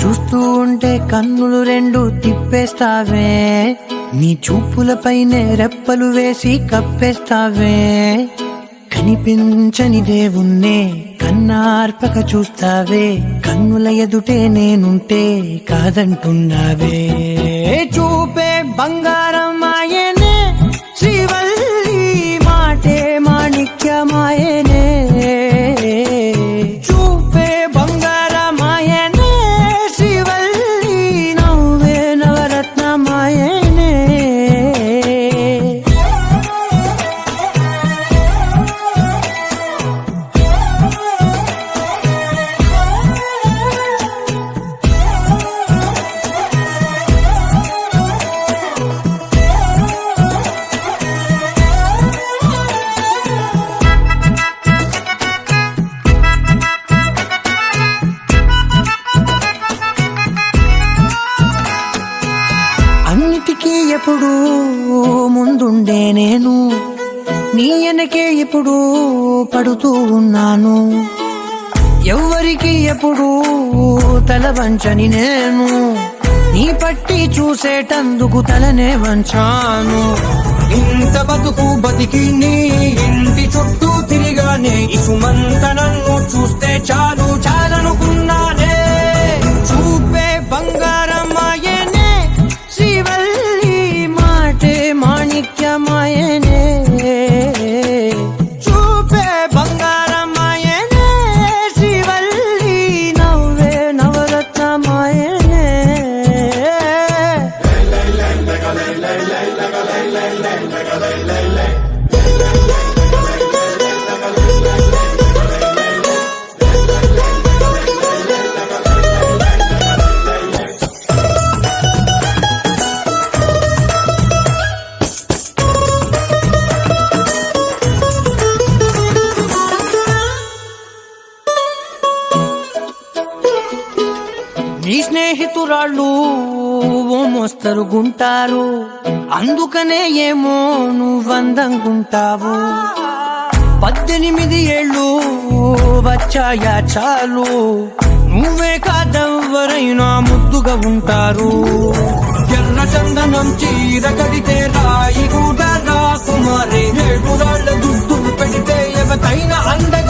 చూస్తూ ఉంటే కన్నులు రెండు తిప్పేస్తావే, నీ చూపులపైనే రెప్పలు వేసి కప్పేస్తావే. కనిపించని దేవుణ్ణే కన్నార్పక చూస్తావే, కన్నుల ఎదుటే నేనుంటే కాదంటున్నావే. చూపే బంగారం ఆయనే, శ్రీవల్లి మాటే మాణిక్యమాయనే. చూపే బంగారం ఆయనే, శ్రీవల్లి నవ్వే నవరత్నమాయనే. అన్నిటికీ ఎప్పుడు ముందుండే నేను, నీ వెనకే ఎప్పుడు పడుతూ ఉన్నాను. ఎవ్వరికి ఎప్పుడు తల వంచని నేను, నీ పట్టి చూసేటందుకు తలనే వంచాను. ఇంత బతుకు బతికి నీ ఇంటి చుట్టూ తిరిగానే, ఇసుమంత నన్ను చూస్తే చాలు చాలనుకున్నానే. చూపే బంగారం ఆయనే, శ్రీవల్లి మాటే మాణిక్యమాయనే. చూపే బంగారం ఆయనే, శ్రీవల్లి నవ్వే నవరత్నమాయనే. నీ స్నేహితురాళ్ళు ఓ మోస్తరుగుంటారు, అందుకనే ఏమో నువ్వందంగుంటావు. 18 ఏళ్ళు వచ్చాయా చాలు, నువ్వే కాదెవ్వరైనా ముద్దుగా ఉంటారు. ఎర్ర చందనం చీర కడితే రాయి కూడా రాకుమారి, 7 రాళ్ళ దుద్దులు పెడితే ఎవతైనా అందం